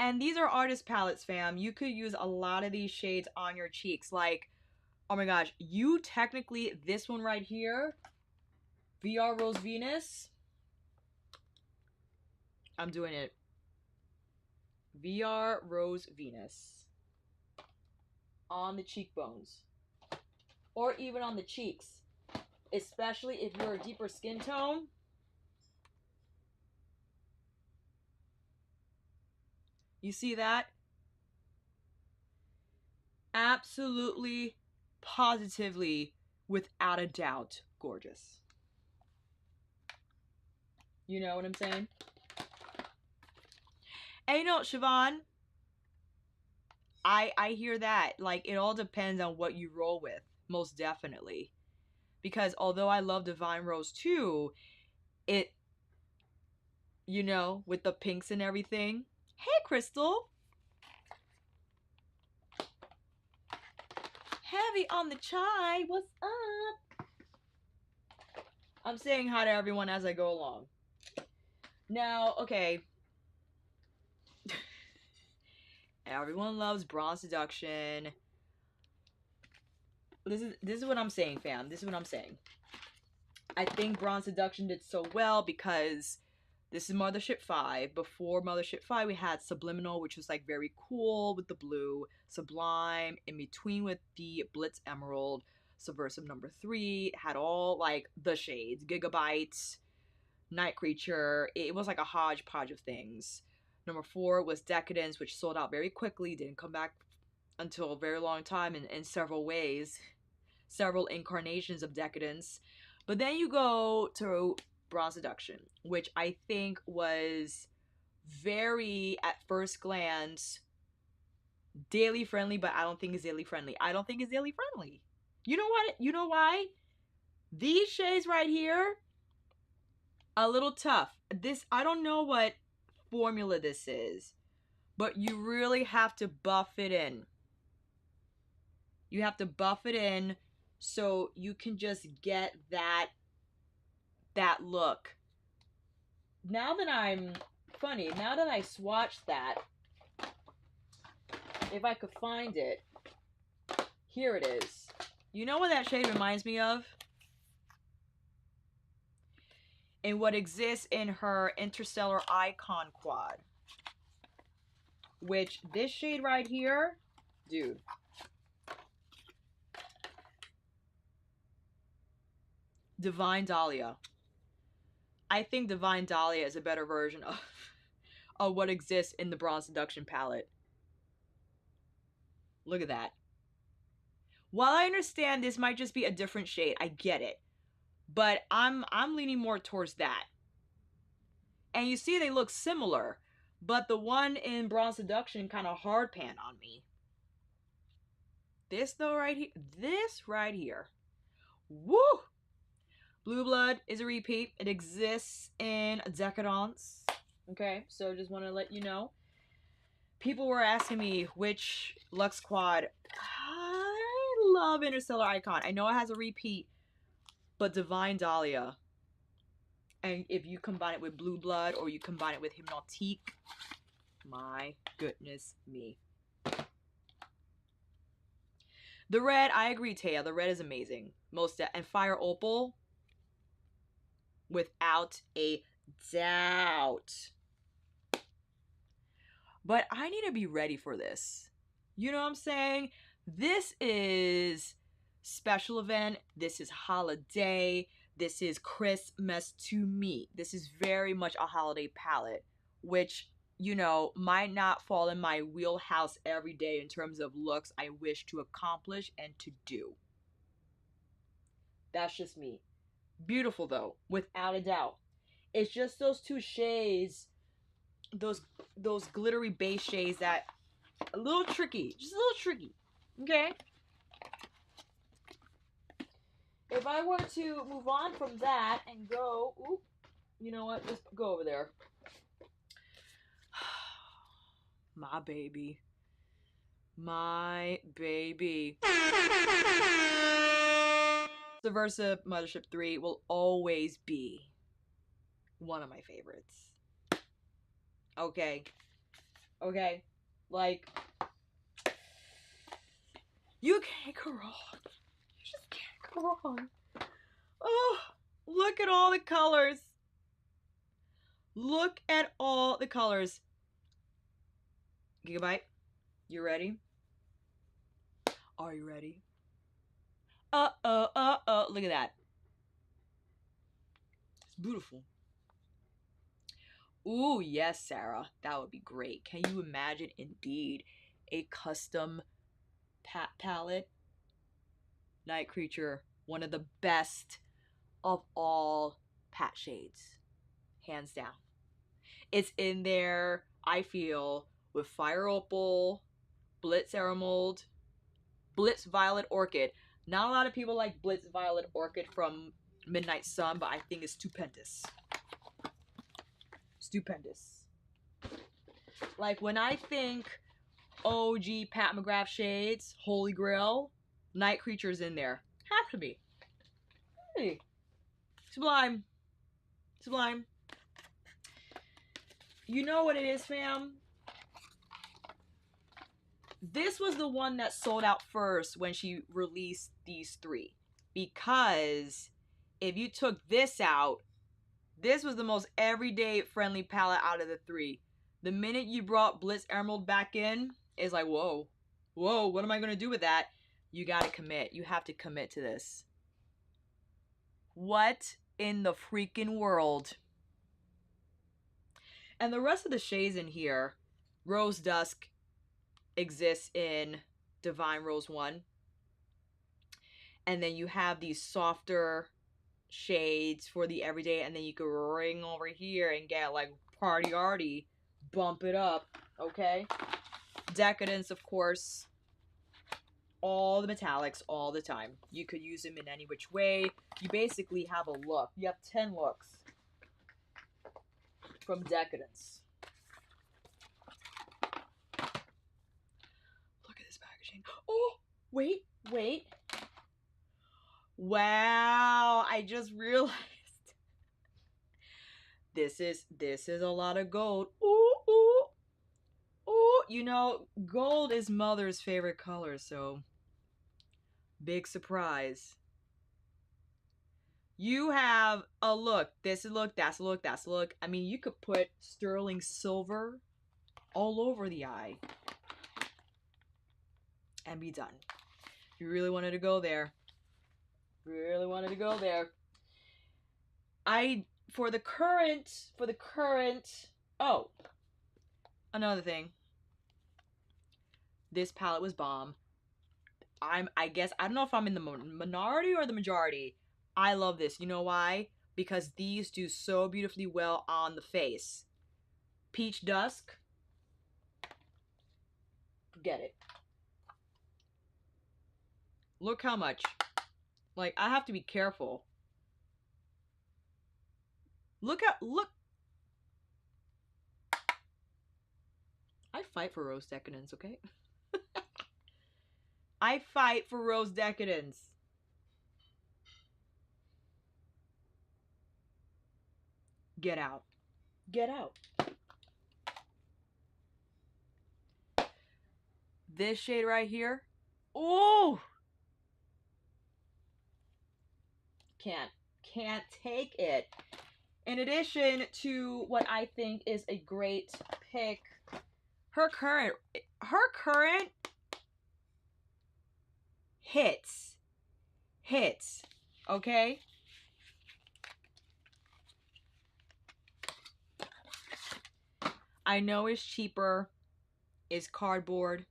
S1: And these are artist palettes, fam. You could use a lot of these shades on your cheeks. Like, oh my gosh, you technically, this one right here, VR Rose Venus. I'm doing it. VR Rose Venus. On the cheekbones. Or even on the cheeks. Especially if you're a deeper skin tone. You see that? Absolutely, positively, without a doubt, gorgeous. You know what I'm saying? And you know, Siobhan, I hear that. Like, it all depends on what you roll with, most definitely. Because although I love Divine Rose too, it, you know, with the pinks and everything. Hey, Crystal. Heavy on the chai. What's up? I'm saying hi to everyone as I go along. Now, okay. Everyone loves Bronze Seduction. This is what I'm saying, fam. This is what I'm saying. I think Bronze Seduction did so well because this is Mothership 5. Before Mothership 5, we had Subliminal, which was like very cool with the blue. Sublime, in between with the Blitz Emerald. Subversive number 3 had all like the shades. Gigabyte, Night Creature. It was like a hodgepodge of things. Number 4 was Decadence, which sold out very quickly. Didn't come back until a very long time in several ways. Several incarnations of Decadence. But then you go to Bronze Seduction, which I think was very, at first glance, daily friendly, but I don't think it's daily friendly. I don't think it's daily friendly. You know what? You know why? These shades right here, a little tough. This, I don't know what formula this is, but you really have to buff it in. You have to buff it in so you can just get that look. Now that I swatched that, if I could find it, here it is. You know what that shade reminds me of? And what exists in her Interstellar Icon quad. Which, this shade right here, dude. Divine Dahlia. I think Divine Dahlia is a better version of what exists in the Bronze Seduction palette. Look at that. While I understand this might just be a different shade, I get it. But I'm leaning more towards that. And you see they look similar, but the one in Bronze Seduction kind of hard pan on me. This though right here, this right here. Woo! Blue Blood is a repeat. It exists in Decadence. Okay, so just want to let you know. People were asking me which Luxe Quad. I love Interstellar Icon. I know it has a repeat, but Divine Dahlia. And if you combine it with Blue Blood or you combine it with Hypnotique, my goodness me. The red, I agree, Taya. The red is amazing. And Fire Opal, without a doubt. But I need to be ready for this. You know what I'm saying? This is special event. This is holiday. This is Christmas to me. This is very much a holiday palette, which, you know, might not fall in my wheelhouse every day in terms of looks I wish to accomplish and to do. That's just me. Beautiful though, without a doubt. It's just those two shades, those glittery base shades that a little tricky, just a little tricky. Okay. If I were to move on from that and go, oop, you know what? Just go over there. My baby. My baby. Subversive Mothership 3 will always be one of my favorites. Okay. Okay? Like, you can't go wrong. You just can't go wrong. Oh, look at all the colors. Look at all the colors. Gigabyte, you ready? Are you ready? Look at that. It's beautiful. Ooh, yes, Sarah. That would be great. Can you imagine, indeed, a custom palette? Night Creature, one of the best of all pat shades. Hands down. It's in there, I feel, with Fire Opal, Blitz Emerald, Blitz Violet Orchid. Not a lot of people like Blitz Violet Orchid from Midnight Sun, but I think it's stupendous. Stupendous. Like, when I think OG Pat McGrath shades, Holy Grail, Night Creature's in there. Have to be. Hey. Sublime. Sublime. You know what it is, fam? This was the one that sold out first when she released these three. Because if you took this out, this was the most everyday friendly palette out of the three. The minute you brought Blitz Emerald back in, it's like, whoa. Whoa, what am I going to do with that? You got to commit. You have to commit to this. What in the freaking world? And the rest of the shades in here, Rose Dusk exists in Divine Rose 1. And then you have these softer shades for the everyday, and then you can ring over here and get like party arty, bump it up, okay? Decadence, of course. All the metallics all the time. You could use them in any which way. You basically have a look. You have 10 looks from Decadence. Look at this packaging. Oh, wait. Wow, I just realized this is a lot of gold. Ooh. You know, gold is mother's favorite color, so big surprise. You have a look. This is a look, that's a look, that's a look. I mean, you could put sterling silver all over the eye and be done. If you really wanted to go there. For the current, oh, another thing. This palette was bomb. I guess, I don't know if I'm in the minority or the majority. I love this. You know why? Because these do so beautifully well on the face. Peach Dusk. Forget it. Look how much. Like, I have to be careful. Look. I fight for Rose Decadence, okay? I fight for Rose Decadence. Get out. Get out. This shade right here. Oh! Can't take it. In addition to what I think is a great pick, her current hits, okay? I know it's cheaper, it's cardboard.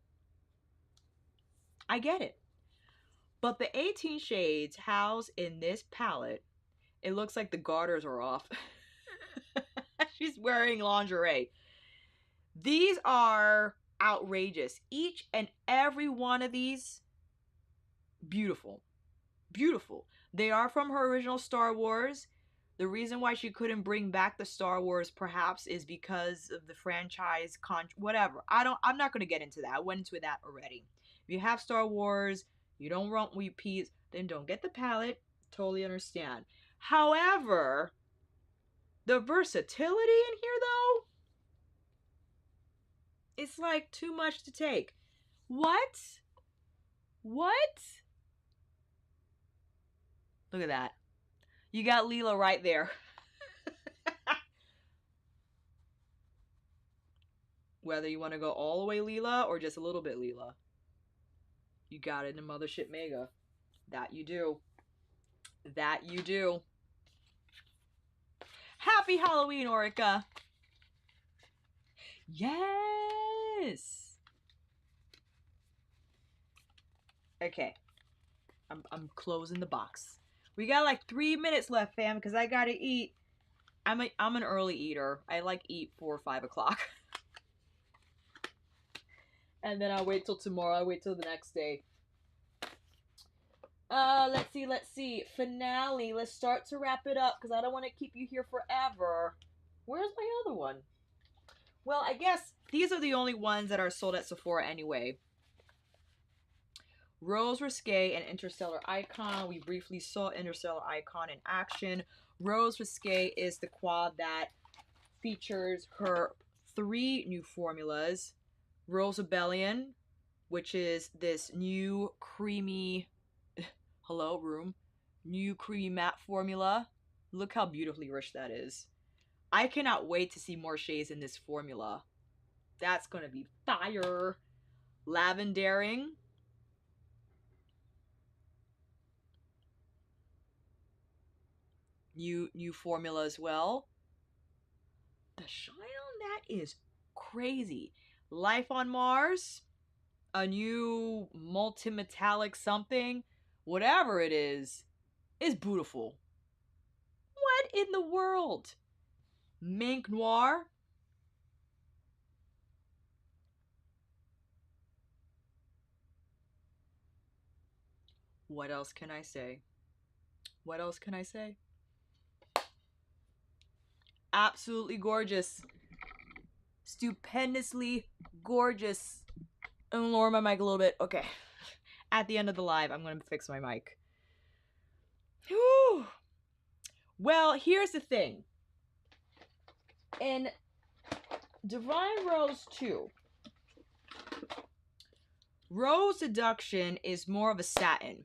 S1: I get it. But the 18 shades housed in this palette, it looks like the garters are off. She's wearing lingerie. These are outrageous. Each and every one of these, beautiful. Beautiful. They are from her original Star Wars. The reason why she couldn't bring back the Star Wars perhaps is because of the franchise whatever. I'm not going to get into that. I went into that already. If you have Star Wars, you don't want repeats, then don't get the palette. Totally understand. However, the versatility in here though, It's like too much to take. What? What? Look at that. You got Lila right there. Whether you want to go all the way Lila or just a little bit Lila. You got it in Mothership Mega. That you do. That you do. Happy Halloween, Orica. Yes. Okay. I'm closing the box. We got like 3 minutes left, fam, because I gotta eat. I'm an early eater. I like eat 4 or 5 o'clock. And then I'll wait till tomorrow. I'll wait till the next day. Let's see. Finale. Let's start to wrap it up because I don't want to keep you here forever. Where's my other one? Well, I guess these are the only ones that are sold at Sephora anyway. Rose Risque and Interstellar Icon. We briefly saw Interstellar Icon in action. Rose Risque is the quad that features her 3 new formulas. Rose Rebellion, which is this new creamy, hello room, new creamy matte formula. Look how beautifully rich that is. I cannot wait to see more shades in this formula. That's gonna be fire. Lavendering. New formula as well. The shine on that is crazy. Life on Mars, a new multi-metallic something, whatever it is beautiful. What in the world? Mink Noir. What else can I say? What else can I say? Absolutely gorgeous. Stupendously gorgeous. I'm gonna lower my mic a little bit. Okay. At the end of the live, I'm gonna fix my mic. Whew. Well, here's the thing. In Divine Rose 2, Rose Seduction is more of a satin.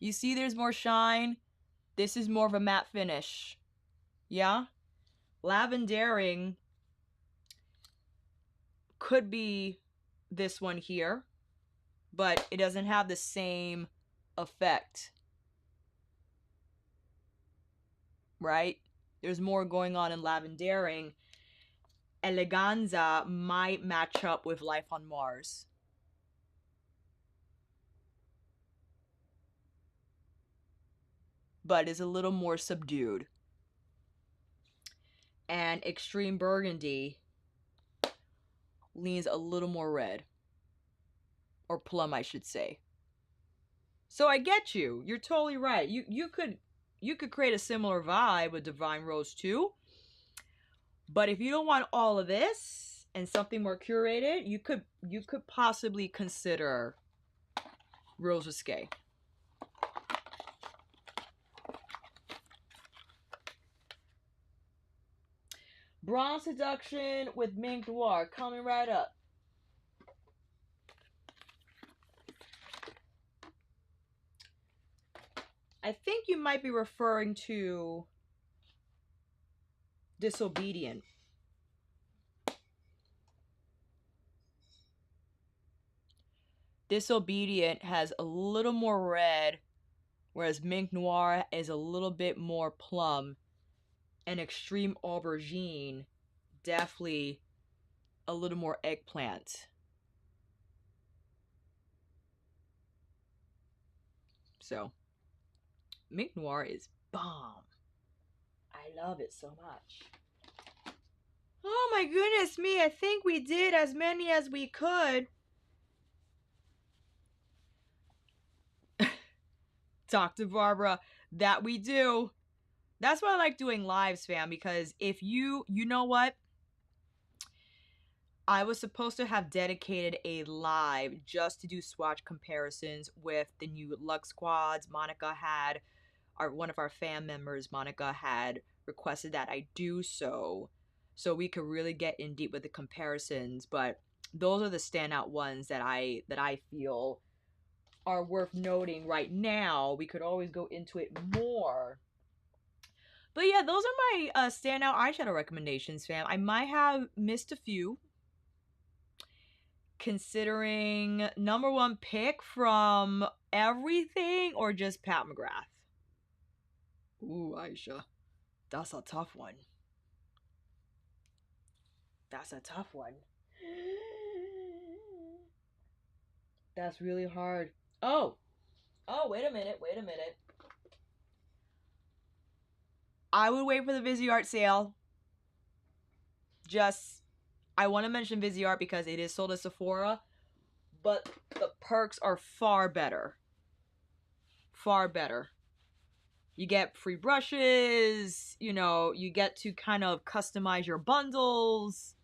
S1: You see there's more shine. This is more of a matte finish. Yeah? Lavendering could be this one here, but it doesn't have the same effect. Right? There's more going on in Lavendering. Eleganza might match up with Life on Mars. But is a little more subdued. And Extreme Burgundy leans a little more red. Or plum, I should say. So I get you. You're totally right. You could create a similar vibe with Divine Rose 2. But if you don't want all of this and something more curated, you could possibly consider Rose Risque. Bronze Seduction with Mink Noir coming right up. I think you might be referring to Disobedient. Disobedient has a little more red, whereas Mink Noir is a little bit more plum. And Extreme Aubergine, definitely a little more eggplant. So, Mink Noir is bomb. I love it so much. Oh my goodness me, I think we did as many as we could. Dr. Barbara, that we do. That's why I like doing lives, fam, because if you know what? I was supposed to have dedicated a live just to do swatch comparisons with the new Luxe Quads. Monica had, one of our fan members, Monica had requested that I do so we could really get in deep with the comparisons. But those are the standout ones that I feel are worth noting right now. We could always go into it more. But yeah, those are my standout eyeshadow recommendations, fam. I might have missed a few, considering number one pick from everything or just Pat McGrath. Ooh, Aisha. That's a tough one. That's a tough one. That's really hard. Oh, wait a minute. I would wait for the Viseart sale. I want to mention Viseart because it is sold at Sephora, but the perks are far better. Far better. You get free brushes, you get to kind of customize your bundles.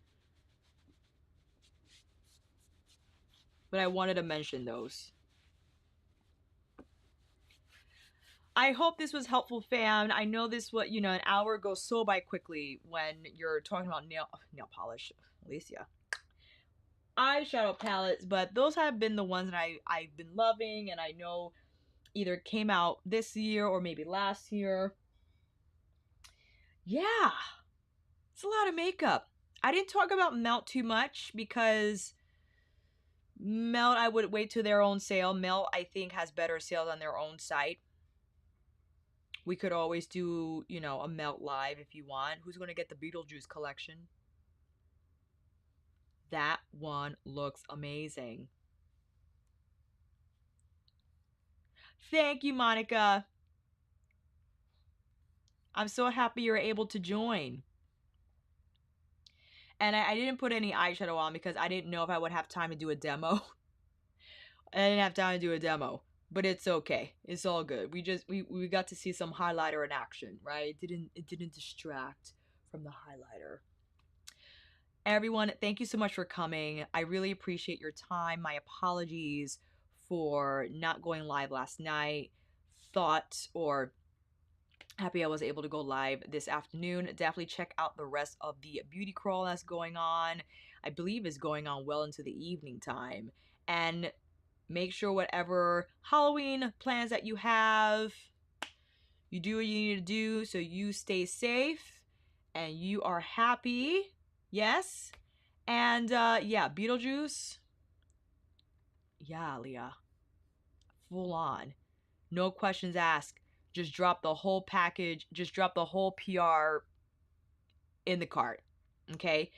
S1: But I wanted to mention those. I hope this was helpful, fam. I know this an hour goes so by quickly when you're talking about nail polish, Alicia. Eyeshadow palettes, but those have been the ones that I've been loving, and I know either came out this year or maybe last year. Yeah, it's a lot of makeup. I didn't talk about Melt too much because Melt, I would wait to their own sale. Melt, I think, has better sales on their own site. We could always do, a Melt live if you want. Who's going to get the Beetlejuice collection? That one looks amazing. Thank you, Monica. I'm so happy you're able to join. And I didn't put any eyeshadow on because I didn't know if I would have time to do a demo. I didn't have time to do a demo, but it's okay. It's all good. We got to see some highlighter in action, right? It didn't distract from the highlighter. Everyone, thank you so much for coming. I really appreciate your time. My apologies for not going live last night. Happy I was able to go live this afternoon. Definitely check out the rest of the beauty crawl that's going on. I believe is going on well into the evening time. And make sure whatever Halloween plans that you have, you do what you need to do so you stay safe and you are happy. Yes. And yeah, Beetlejuice. Yeah, Leah. Full on. No questions asked. Just drop the whole package. Just drop the whole PR in the cart. Okay?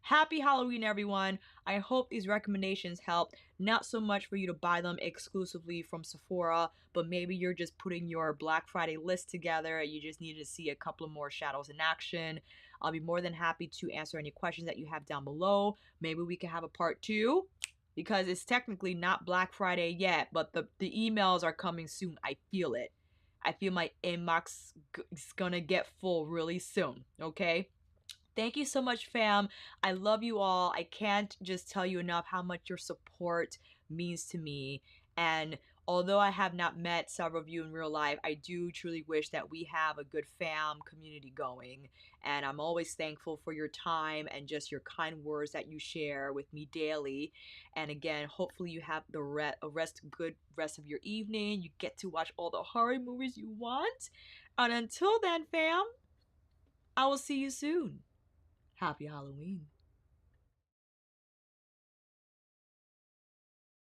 S1: Happy Halloween, everyone. I hope these recommendations help. Not so much for you to buy them exclusively from Sephora, but maybe you're just putting your Black Friday list together and you just need to see a couple of more shadows in action. I'll be more than happy to answer any questions that you have down below. Maybe we can have a part 2 because it's technically not Black Friday yet, but the emails are coming soon. I feel it. I feel my inbox is gonna get full really soon, okay? Thank you so much, fam. I love you all. I can't just tell you enough how much your support means to me. And although I have not met several of you in real life, I do truly wish that we have a good fam community going. And I'm always thankful for your time and just your kind words that you share with me daily. And again, hopefully you have the good rest of your evening. You get to watch all the horror movies you want. And until then, fam, I will see you soon. Happy Halloween.